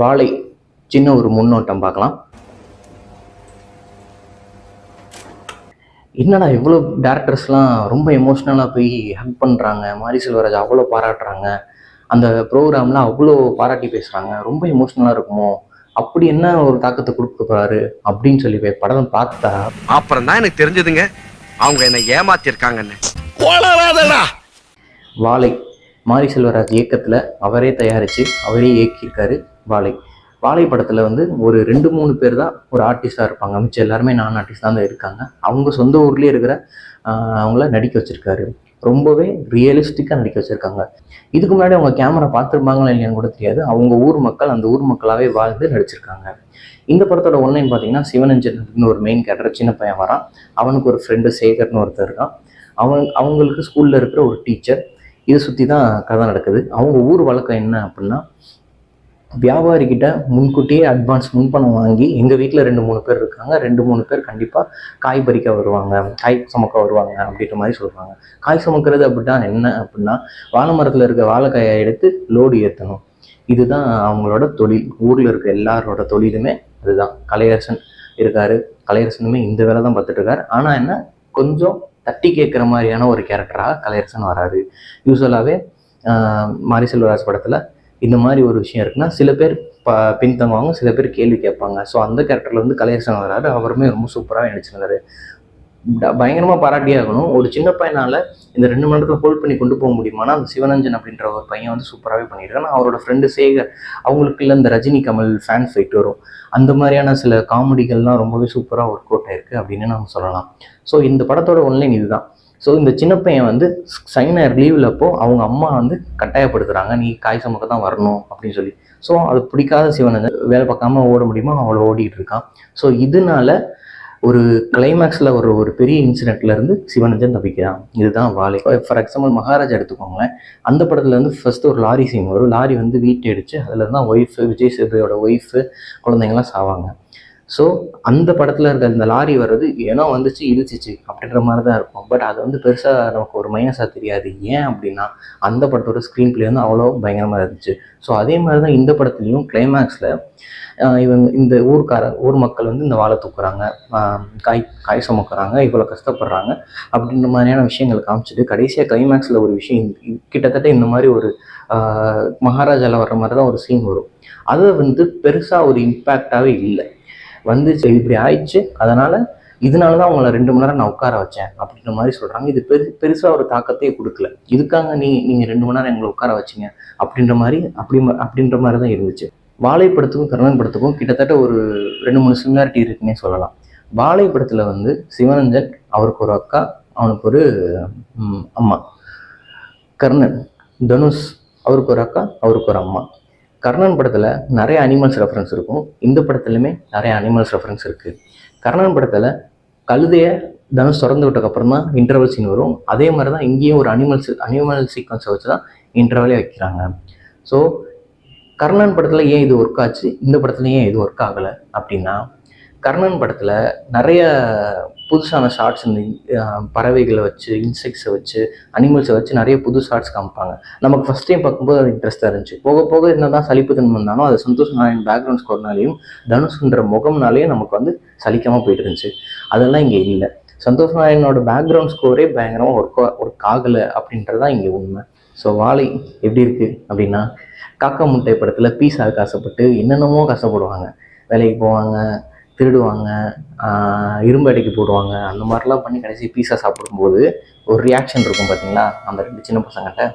வாழை சின்ன ஒரு முன்னோட்டம் பார்க்கலாம். என்னடா இவ்வளோ டேரக்டர்ஸ்லாம் ரொம்ப எமோஷ்னலாக போய் ஹக் பண்ணுறாங்க, மாரி செல்வராஜ் அவ்வளோ பாராட்டுறாங்க, அந்த ப்ரோக்ராமில் அவ்வளோ பாராட்டி பேசுகிறாங்க, ரொம்ப எமோஷ்னலாக இருக்குமோ, அப்படி என்ன ஒரு தாக்கத்தை கொடுக்க போறாரு அப்படின்னு சொல்லி போய் படம் பார்த்தா அப்புறம் தான் எனக்கு தெரிஞ்சதுங்க அவங்க என்ன ஏமாத்திருக்காங்கன்னு. வாழை மாரி செல்வராஜ் இயக்கத்தில் அவரே தயாரித்து அவரே இயக்கியிருக்காரு. வாழை படத்தில் வந்து ஒரு 2-3 பேர் தான் ஒரு ஆர்டிஸ்டாக இருப்பாங்க, மிச்சம் எல்லாருமே நான் ஆர்டிஸ்ட் தான் இருக்காங்க. அவங்க சொந்த ஊர்லேயே இருக்கிற அவங்கள நடிக்க வச்சுருக்காரு. ரொம்பவே ரியலிஸ்டிக்காக நடிக்க வச்சுருக்காங்க. இதுக்கு முன்னாடி அவங்க கேமரா பார்த்துருப்பாங்களா இல்லையான்னு கூட தெரியாது. அவங்க ஊர் மக்கள் அந்த ஊர் மக்களாகவே வாழ்ந்து நடிச்சிருக்காங்க. இந்த படத்தோட ஒன்லைன் பார்த்தீங்கன்னா, சிவனஞ்சன் அப்படின்னு ஒரு மெயின் கேரக்டர் சின்ன பையன் வரான். அவனுக்கு ஒரு ஃப்ரெண்டு சேகர்னு ஒருத்தர் இருக்கான். அவங்களுக்கு ஸ்கூலில் இருக்கிற ஒரு டீச்சர். இதை சுற்றி தான் கதை நடக்குது. அவங்க ஊர் வழக்கம் என்ன அப்படின்னா, வியாபாரிக்கிட்ட முன்கூட்டியே அட்வான்ஸ் முன்பணம் வாங்கி, எங்கள் வீட்டில் 2-3 பேர் இருக்காங்க, 2-3 பேர் கண்டிப்பாக காய் பறிக்க வருவாங்க, காய் சுமக்க வருவாங்க அப்படின்ற மாதிரி சொல்கிறாங்க. காய் சுமக்கிறது அப்படின்னா என்ன அப்படின்னா, வாழை மரத்தில் இருக்க வாழைக்காயை எடுத்து லோடு ஏற்றணும். இதுதான் அவங்களோட தொழில். ஊரில் இருக்க எல்லாரோட தொழிலுமே அதுதான். கலையரசன் இருக்காரு, கலையரசனுமே இந்த வேலை தான் பார்த்துட்டு இருக்காரு. ஆனால் என்ன, கொஞ்சம் தட்டி கேட்குற மாதிரியான ஒரு கேரக்டராக கலையரசன் வராது. யூஸ்வலாகவே மாரி செல்வராஜ் படத்தில் இந்த மாதிரி ஒரு விஷயம் இருக்குன்னா, சில பேர் பின்தங்குவாங்க, சில பேர் கேள்வி கேட்பாங்க. ஸோ அந்த கேரக்டரில் வந்து கலையரசன் வராரு. அவருமே ரொம்ப சூப்பராக நடிச்சிருந்தாரு. பயங்கரமாக பாராட்டியே ஆகணும். ஒரு சின்ன பையனால் இந்த 2 மணி நேரத்தில் ஹோல்ட் பண்ணி கொண்டு போக முடியுமானா, அந்த சிவனஞ்சன் அப்படின்ற ஒரு பையன் வந்து சூப்பராகவே பண்ணியிருக்காங்க. அவரோட ஃப்ரெண்டு சேகர், அவங்களுக்குள்ள இந்த ரஜினி கமல் ஃபேன் ஃபைட் வரும், அந்த மாதிரியான சில காமெடிகள்லாம் ரொம்பவே சூப்பராக ஒர்க் அவுட் ஆயிருக்கு அப்படின்னு நம்ம சொல்லலாம். ஸோ இந்த படத்தோட ஒன்லைன் இதுதான். ஸோ இந்த சின்ன பையன் வந்து சைனர் லீவில் அப்போ அவங்க அம்மா வந்து கட்டாயப்படுத்துகிறாங்க, நீ காய் சுமக்க தான் வரணும் அப்படின்னு சொல்லி. ஸோ அது பிடிக்காத சிவனஞ்சன் வேலை பார்க்காம ஓட முடியுமா, அவளை ஓடிட்டு இருக்கான். ஸோ இதனால ஒரு கிளைமேக்ஸில் ஒரு பெரிய இன்சிடென்ட்லேருந்து சிவனஞ்சன் தப்பிக்கிறான். இதுதான் வாழை. ஃபார் எக்ஸாம்பிள் மகாராஜா எடுத்துக்கோங்களேன். அந்த படத்தில் வந்து ஃபர்ஸ்ட் ஒரு லாரி சீன் வரும். லாரி வந்து வீட்டை அடிச்சு அதில் தான் ஒய்ஃபு, விஜய் சேதுபதியோட ஒய்ஃபு, குழந்தைங்களாம் சாவாங்க. ஸோ அந்த படத்தில் இருக்க அந்த லாரி வர்றது ஏன்னா வந்துச்சு இழுச்சிச்சு அப்படின்ற மாதிரி தான் இருக்கும். பட் அது வந்து பெருசாக நமக்கு ஒரு மைனஸாக தெரியாது. ஏன் அப்படின்னா, அந்த படத்தோட ஸ்க்ரீன் பிளே வந்து அவ்வளோ பயங்கரமாக இருந்துச்சு. ஸோ அதே மாதிரி தான் இந்த படத்துலையும் கிளைமேக்ஸில் இவங்க இந்த ஊர் மக்கள் வந்து இந்த வாழை தூக்குறாங்க, காய் சுமக்கிறாங்க, இவ்வளோ கஷ்டப்படுறாங்க அப்படின்ற மாதிரியான விஷயங்கள் காமிச்சிட்டு கடைசியாக கிளைமேக்ஸில் ஒரு விஷயம் கிட்டத்தட்ட இந்த மாதிரி ஒரு மகாராஜாவில் வர்ற மாதிரி தான் ஒரு சீன் வரும். அது வந்து பெருசாக ஒரு இம்பேக்டாகவே இல்லை. வந்துச்சு, இப்படி ஆயிடுச்சு, இதனால தான் அவங்கள 2 மணி நேரம் நான் உட்கார வச்சேன் அப்படின்ற மாதிரி சொல்கிறாங்க. இது பெருசாக ஒரு தாக்கத்தையே கொடுக்கல. இதுக்காக நீங்கள் 2 மணி நேரம் எங்களை உட்கார வச்சிங்க அப்படின்ற மாதிரி தான் இருந்துச்சு. வாழை படத்துக்கும் கர்ணன் படத்துக்கும் கிட்டத்தட்ட ஒரு 2-3 சிமிலாரிட்டி இருக்குன்னே சொல்லலாம். வாழை படத்தில் வந்து சிவனஞ்சன் அவருக்கு ஒரு அக்கா, அவனுக்கு ஒரு அம்மா. கர்ணன் தனுஷ் அவருக்கு ஒரு அக்கா, அவருக்கு ஒரு அம்மா. கர்ணன் படத்தில் நிறைய அனிமல்ஸ் ரெஃபரன்ஸ் இருக்கும், இந்த படத்துலையுமே நிறைய அனிமல்ஸ் ரெஃபரன்ஸ் இருக்குது. கர்ணன் படத்தில் கழுதையை தனுஷ் திறந்து விட்டதுக்கப்புறம் தான் இன்டர்வல் சீன் வரும். அதே மாதிரி தான் இங்கேயும் ஒரு அனிமல் சீக்வன்ஸை வச்சு தான் இன்டர்வலே வைக்கிறாங்க. ஸோ கர்ணன் படத்தில் ஏன் இது ஒர்க் ஆச்சு, இந்த படத்துல ஏன் இது ஒர்க் ஆகலை அப்படின்னா, கர்ணன் படத்தில் நிறைய புதுசான ஷார்ட்ஸ், இந்த பறவைகளை வச்சு, இன்செக்ட்ஸை வச்சு, அனிமல்ஸை வச்சு நிறைய புது ஷார்ட்ஸ் காமிப்பாங்க. நமக்கு ஃபஸ்ட் டைம் பார்க்கும்போது அது இன்ட்ரெஸ்ட்டாக இருந்துச்சு. போக போக என்ன தான் சலிப்பு தன்மை இருந்தாலும் அது சந்தோஷ் நாராயண் பேக்ரவுண்ட் ஸ்கோர்னாலையும் தனுஷ்ன்ற முகம்னாலேயும் நமக்கு வந்து சலிக்காமல் போயிட்டு இருந்துச்சு. அதெல்லாம் இங்கே இல்லை. சந்தோஷ் நாராயணோட பேக்ரவுண்ட் ஸ்கோரே பயங்கரமாக ஒர்க் ஆகலை அப்படின்றதான் இங்கே உண்மை. ஸோ வாழை எப்படி இருக்குது அப்படின்னா, காக்கா முட்டை படத்தில் பீஸாவுக்கு ஆசைப்பட்டு என்னென்னமோ கஷ்டப்படுவாங்க, வேலைக்கு போவாங்க, திருடுவாங்க, இரும்பு அடைக்கு போடுவாங்க, அந்த மாதிரிலாம் பண்ணி கடைசி பீஸா சாப்பிடும்போது ஒரு ரியாக்ஷன் இருக்கும் பார்த்தீங்களா, அந்த 2 சின்ன பசங்கள்கிட்ட,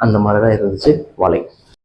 அந்த மாதிரி தான் இருந்துச்சு வாழை.